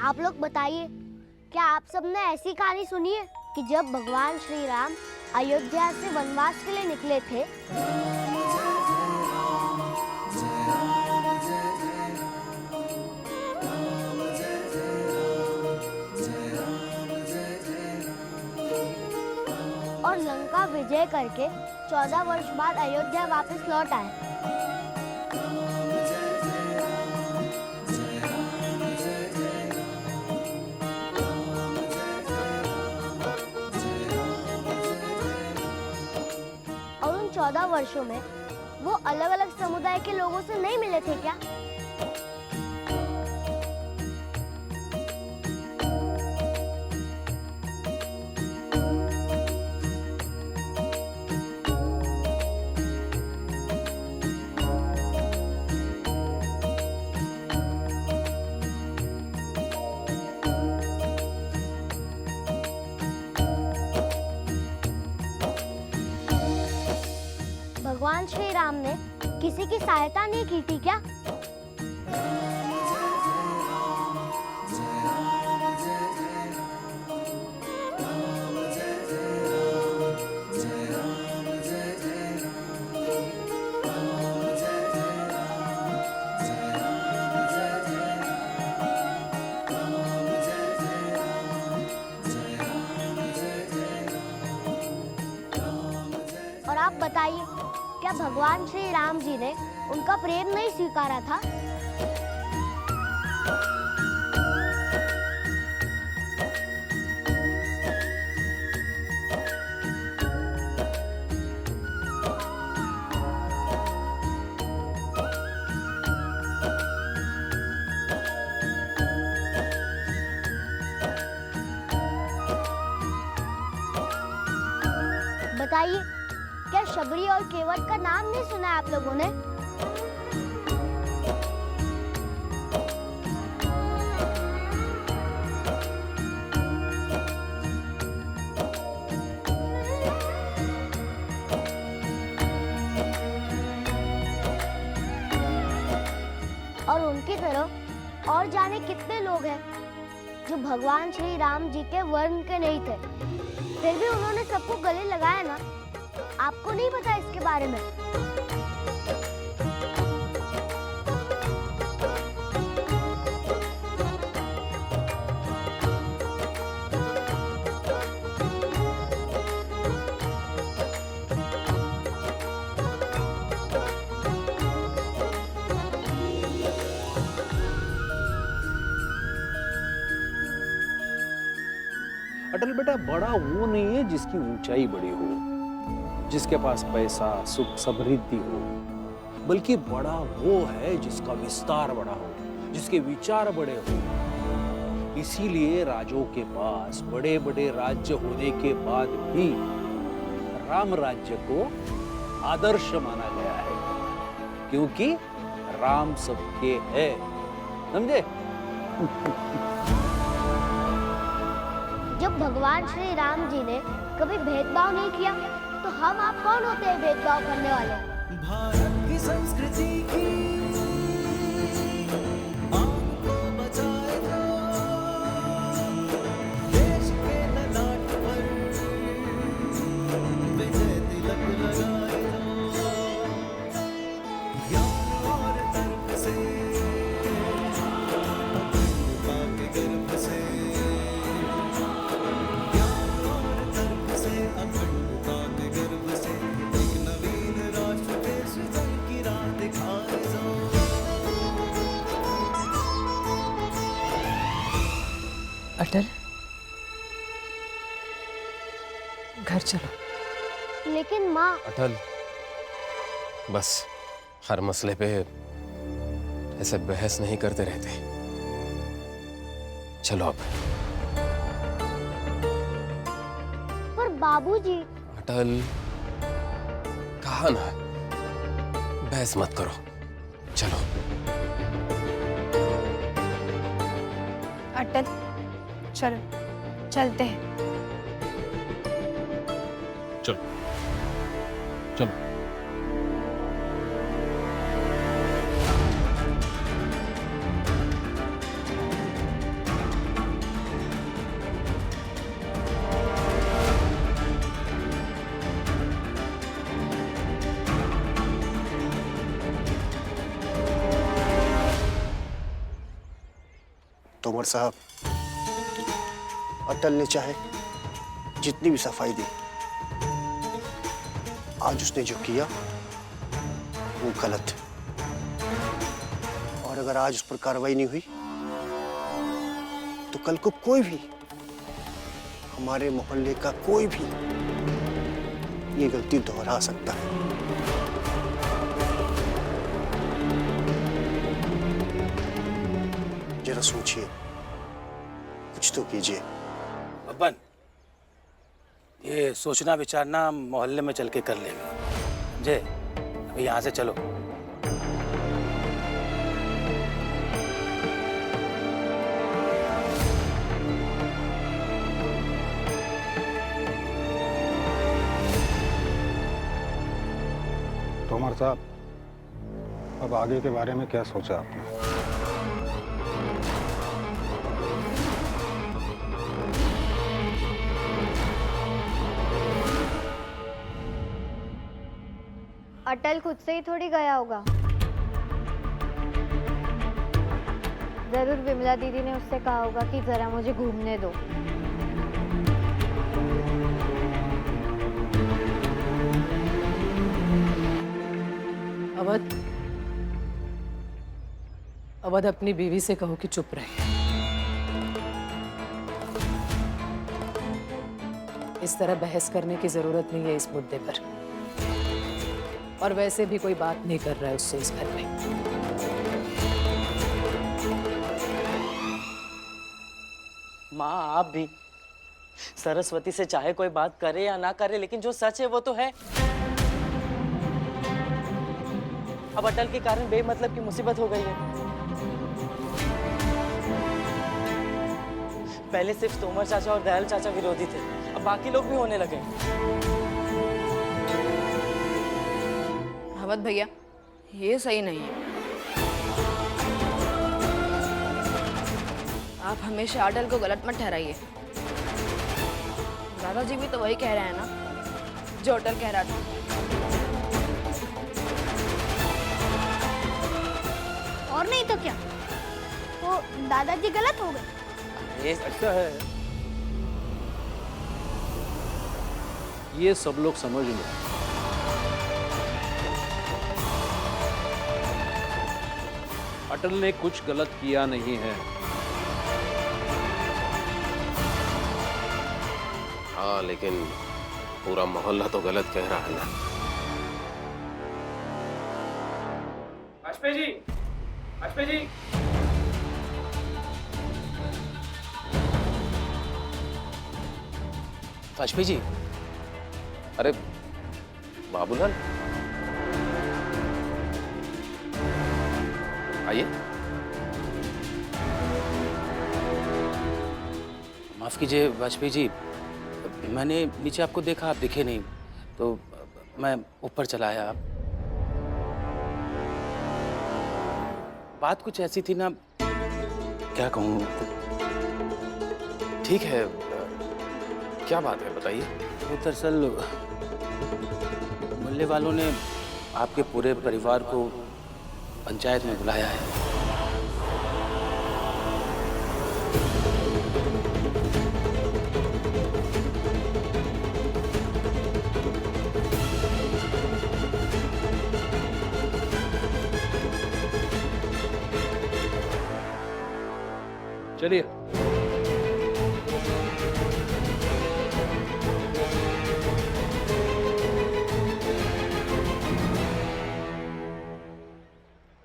आप लोग बताइए, क्या आप सबने ऐसी कहानी सुनी है कि जब भगवान श्री राम अयोध्या से वनवास के लिए निकले थे और लंका विजय करके 14 वर्ष बाद अयोध्या वापस लौट आए। और उन 14 वर्षों में वो अलग-अलग समुदाय के लोगों से नहीं मिले थे क्या? भगवान श्री राम ने किसी की सहायता नहीं की थी क्या? और आप बताइए, क्या भगवान श्री राम जी ने उनका प्रेम नहीं स्वीकारा था? बताइए, क्या शबरी और केवट का नाम नहीं सुना है आप लोगों ने? और उनकी तरह और जाने कितने लोग हैं जो भगवान श्री राम जी के वर्ण के नहीं थे, फिर भी उन्होंने सबको गले लगाया ना। आपको नहीं पता इसके बारे में? अटल बेटा, बड़ा वो नहीं है जिसकी ऊंचाई बड़ी हो, जिसके पास पैसा सुख समृद्धि हो, बल्कि बड़ा वो है जिसका विस्तार बड़ा हो, जिसके विचार बड़े हो। इसीलिए राजों के पास बड़े बड़े राज्य होने के बाद भी राम राज्य को आदर्श माना गया है, क्योंकि राम सबके है। समझे? जब भगवान श्री राम जी ने कभी भेदभाव नहीं किया, तो हम आप कौन होते हैं भेदभाव करने वाले? भारत की संस्कृति की आपको बचाए दो, देश के ललाट पर विजय तिलक लगाए दो, ज्ञान और तर्क से अखंडता के गर्भ से, ज्ञान और तर्क से अखंडता के गर्भ से एक नवीन राष्ट्र के सृजन की राह दिखाए दो। अटल, घर चलो। लेकिन माँ, अटल, बस हर मसले पे ऐसे बहस नहीं करते रहते। चलो अब। पर बाबूजी। अटल, कहा ना, बहस मत करो। चलो। अटल, चलो, चलते हैं। चलो चलो। तोमर साहब, अटल ने चाहे जितनी भी सफाई दी, आज उसने जो किया वो गलत है। और अगर आज उस पर कार्रवाई नहीं हुई तो कल को कोई भी, हमारे मोहल्ले का कोई भी ये गलती दोहरा सकता है। जरा सोचिए, कुछ तो कीजिए। बब्बन, ये सोचना विचारना मोहल्ले में चल के कर लेंगे, समझे? अभी यहाँ से चलो। तोमर साहब, अब आगे के बारे में क्या सोचा आपने? अटल खुद से ही थोड़ी गया होगा। जरूर विमला दीदी ने उससे कहा होगा कि जरा मुझे घूमने दो। अवध, अवध अपनी बीवी से कहो कि चुप रहे। इस तरह बहस करने की जरूरत नहीं है इस मुद्दे पर। और वैसे भी कोई बात नहीं कर रहा है उससे इस घर में। माँ, आप भी सरस्वती से चाहे कोई बात करे या ना करे, लेकिन जो सच है वो तो है। अब अटल के कारण बेमतलब की मुसीबत हो गई है। पहले सिर्फ तोमर चाचा और दयाल चाचा विरोधी थे, अब बाकी लोग भी होने लगे। अवध भैया, ये सही नहीं है। आप हमेशा अटल को गलत मत ठहराइए। दादाजी भी तो वही कह रहे हैं ना जो अटल कह रहा था। और नहीं तो क्या, वो दादाजी गलत हो गए। ऐसा है, ये सब लोग समझ लो। अटल ने कुछ गलत किया नहीं है। हाँ, लेकिन पूरा मोहल्ला तो गलत कह रहा है ना। वाजपेयी जी, वाजपेयी जी। वाजपेयी जी। अरे बाबूलाल, आइए। माफ कीजिए वाजपेयी जी, मैंने नीचे आपको देखा, आप दिखे नहीं, तो मैं ऊपर चला आया। बात कुछ ऐसी थी ना, क्या कहूँ। ठीक है, क्या बात है बताइए। वो दरअसल मोहल्ले वालों ने आपके पूरे परिवार को पंचायत में बुलाया है। चलिए।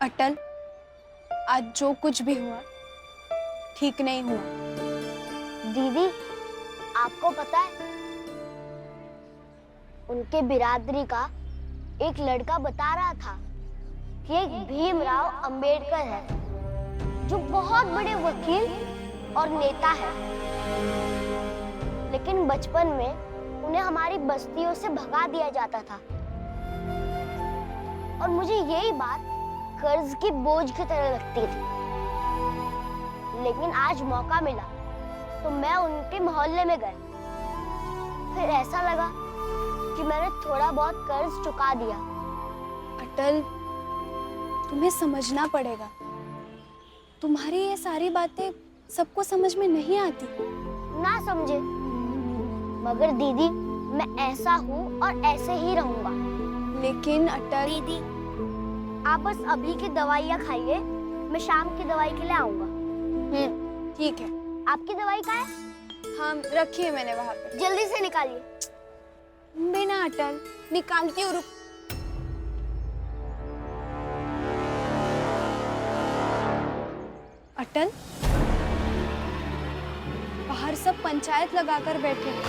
अटल, आज जो कुछ भी हुआ ठीक नहीं हुआ। दीदी, आपको पता है, उनके बिरादरी का एक लड़का बता रहा था कि एक भीमराव अंबेडकर है जो बहुत बड़े वकील और नेता है, लेकिन बचपन में उन्हें हमारी बस्तियों से भगा दिया जाता था। और मुझे यही बात कर्ज की बोझ की तरह लगती थी, लेकिन आज मौका मिला तो मैं उनके मोहल्ले में गई। फिर ऐसा लगा कि मैंने थोड़ा बहुत कर्ज चुका दिया। अटल, तुम्हें समझना पड़ेगा, तुम्हारी ये सारी बातें सबको समझ में नहीं आती। ना समझे, मगर दीदी मैं ऐसा हूँ और ऐसे ही रहूंगा। लेकिन अटल दीदी आप बस अभी की दवाइयाँ खाइए, मैं शाम की दवाई के लिए आऊंगा। ठीक है। आपकी दवाई कहाँ है? हाँ रखी है मैंने वहाँ पे। जल्दी से निकालिए। बिना अटल निकालती हूँ, रुक। अटल, बाहर सब पंचायत लगाकर बैठे हैं।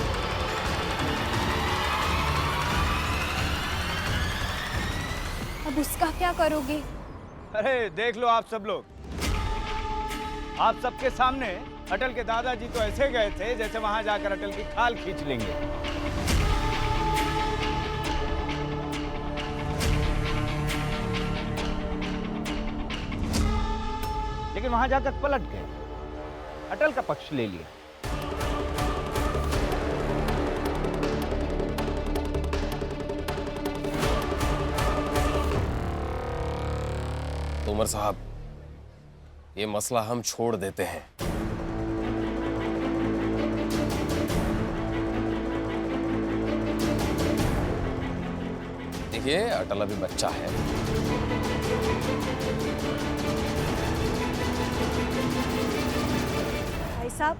अब उसका क्या करोगे? अरे देख लो आप सब लोग, आप सबके सामने अटल के दादाजी तो ऐसे गए थे जैसे वहां जाकर अटल की खाल खींच लेंगे। लेकिन वहां जाकर पलट गए, अटल का पक्ष ले लिया। तोमर साहब, ये मसला हम छोड़ देते हैं। देखिए, अटल अभी बच्चा है। भाई साहब,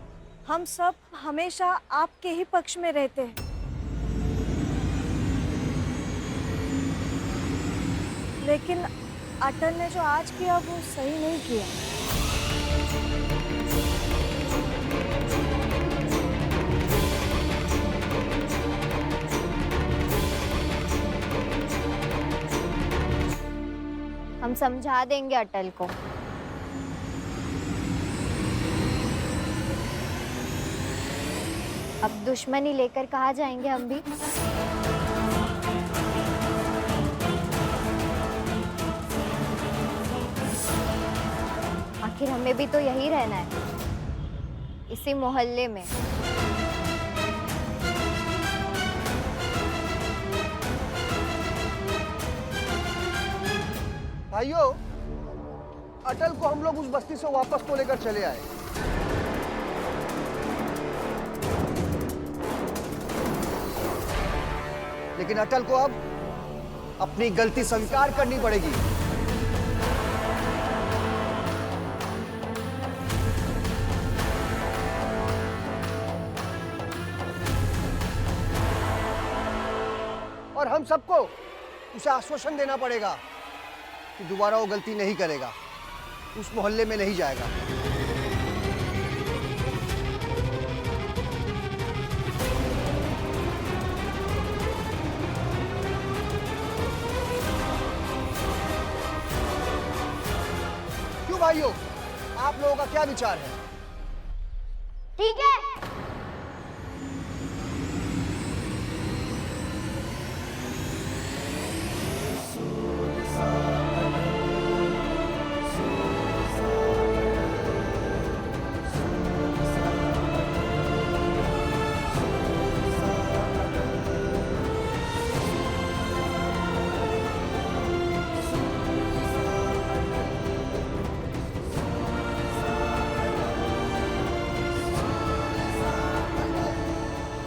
हम सब हमेशा आपके ही पक्ष में रहते हैं, लेकिन अटल ने जो आज किया वो सही नहीं किया। हम समझा देंगे अटल को। अब दुश्मनी लेकर कहाँ जाएंगे हम भी? आखिर हमें भी तो यही रहना है, इसी मोहल्ले में। भाइयों, अटल को हम लोग उस बस्ती से वापस तो लेकर चले आए, लेकिन अटल को अब अपनी गलती स्वीकार करनी पड़ेगी। और हम सबको उसे आश्वासन देना पड़ेगा कि दोबारा वो गलती नहीं करेगा, उस मोहल्ले में नहीं जाएगा। क्यों भाइयों, आप लोगों का क्या विचार है? ठीक है।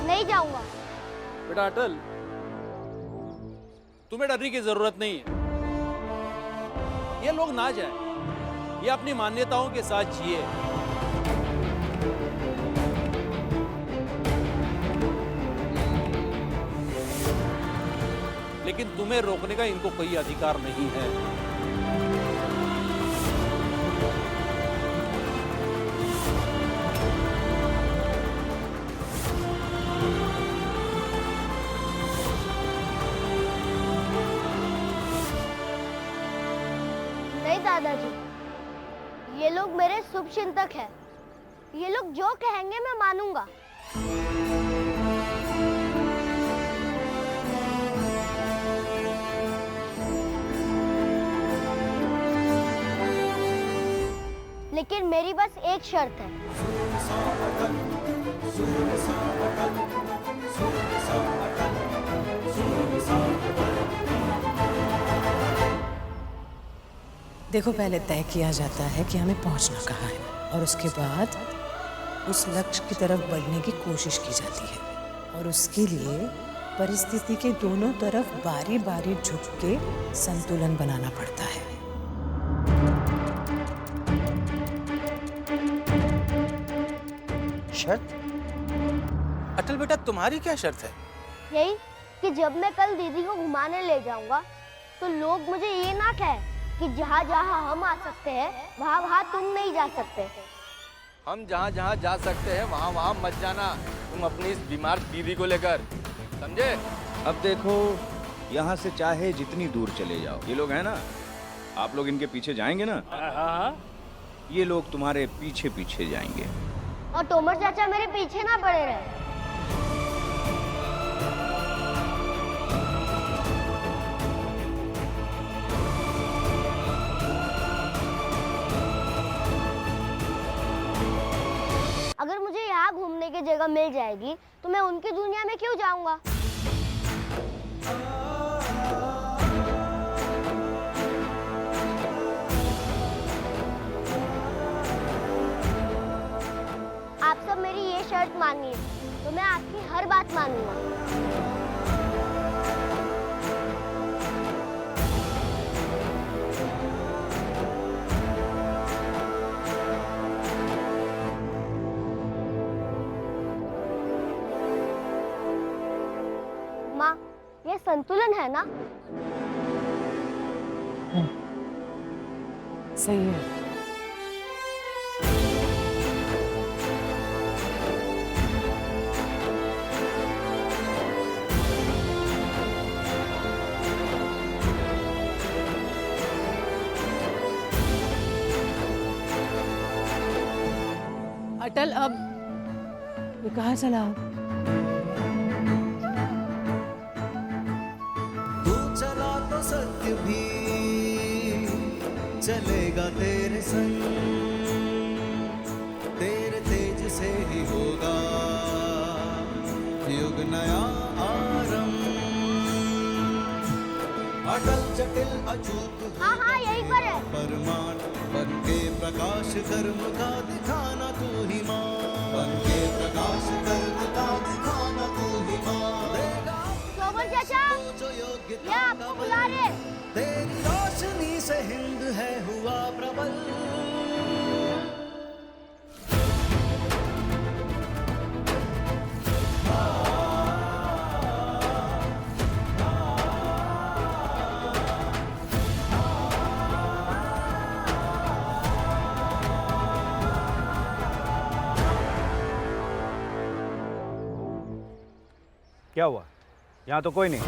नहीं जाऊंगा। बेटा अटल, तुम्हें डरने की जरूरत नहीं है। ये लोग ना जाए, ये अपनी मान्यताओं के साथ जिए। लेकिन तुम्हें रोकने का इनको कोई अधिकार नहीं है। दादाजी, ये लोग मेरे शुभचिंतक हैं। ये लोग जो कहेंगे मैं मानूंगा। लेकिन मेरी बस एक शर्त है। देखो, पहले तय किया जाता है कि हमें पहुंचना कहाँ है, और उसके बाद उस लक्ष्य की तरफ बढ़ने की कोशिश की जाती है, और उसके लिए परिस्थिति के दोनों तरफ बारी बारी झुक के संतुलन बनाना पड़ता है। शर्त? अटल बेटा, तुम्हारी क्या शर्त है? यही कि जब मैं कल दीदी को घुमाने ले जाऊंगा तो लोग मुझे ये ना कहे कि जहाँ जहाँ हम आ सकते हैं वहाँ वहाँ तुम नहीं जा सकते। हम जहाँ जहाँ जा सकते हैं वहाँ वहाँ मत जाना, तुम अपनी इस बीमार दीदी को लेकर, समझे? अब देखो, यहाँ से चाहे जितनी दूर चले जाओ, ये लोग हैं ना, आप लोग इनके पीछे जाएंगे ना? हाँ। ये लोग तुम्हारे पीछे पीछे जाएंगे। और तोमर चाचा मेरे पीछे ना पड़े रहे। अगर मुझे यहाँ घूमने की जगह मिल जाएगी तो मैं उनकी दुनिया में क्यों जाऊंगा? आप सब मेरी ये शर्त मानिए तो मैं आपकी हर बात मानूंगा। माँ, ये संतुलन है ना? सही है। अटल, अब ये कहाँ चला? तू चला तो सत्य भी चलेगा तेरे संग, तेरे तेज से ही होगा युग नया आरंभ। अटल जटिल अचूक हाँ हाँ यही पर है। परमाण बन के प्रकाश कर्म का दिखाना तू ही माँ, बन के प्रकाश कर्म का दिखाना तू ही माँ। तोमर चाचा, ये आपको बुला रहे। तेरी रोशनी से हिंद है हुआ प्रबल। क्या हुआ? यहाँ तो कोई नहीं।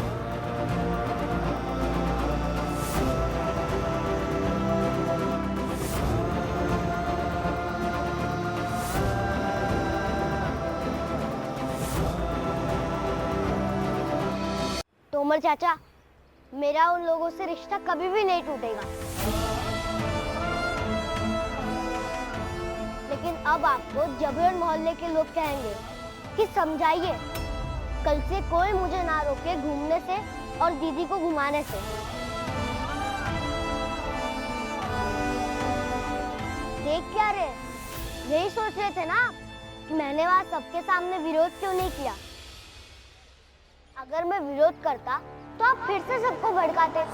तोमर चाचा, मेरा उन लोगों से रिश्ता कभी भी नहीं टूटेगा, लेकिन अब आपको जबरन मोहल्ले के लोग कहेंगे कि समझाइए, कल से कोई मुझे ना रोके घूमने से और दीदी को घुमाने से। देख क्या रहे? यही सोच रहे थे ना कि मैंने वहां सबके सामने विरोध क्यों नहीं किया? अगर मैं विरोध करता तो आप फिर से सबको भड़काते।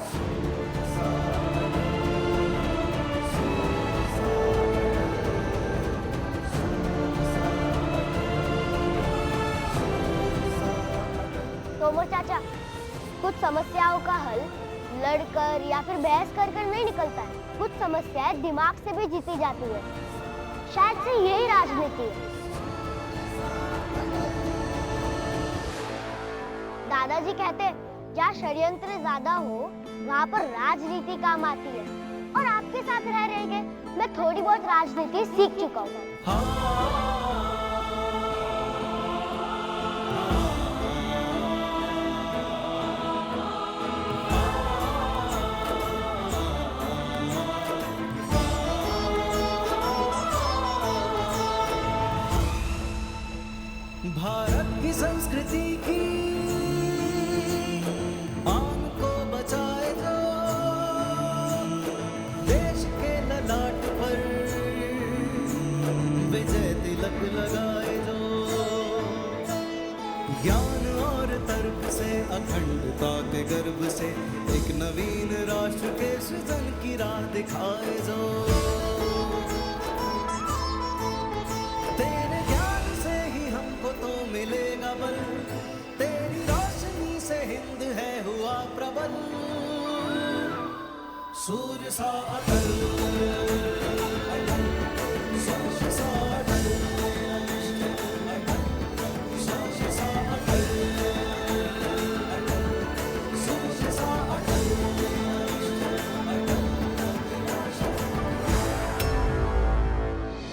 तोमर चाचा, कुछ समस्याओं का हल लड़कर या फिर बहस कर कर नहीं निकलता है। कुछ समस्याएं दिमाग से भी जीती जाती है। शायद से यही राजनीति है। दादाजी कहते हैं, जहाँ षड्यंत्र ज्यादा हो वहाँ पर राजनीति काम आती है, और आपके साथ रह रह के मैं थोड़ी बहुत राजनीति सीख चुका हूँ। भारत की संस्कृति की आन को बचाए जो, देश के ललाट पर अखंडता के गर्भ से एक नवीन राष्ट्र के सृजन की राह दिखाए जो तेरे ज्ञान से ही हमको तो मिलेगा बल, तेरी रोशनी से हिंद है हुआ प्रबल, सूर्य सा अटल, सूर्य सा अटल।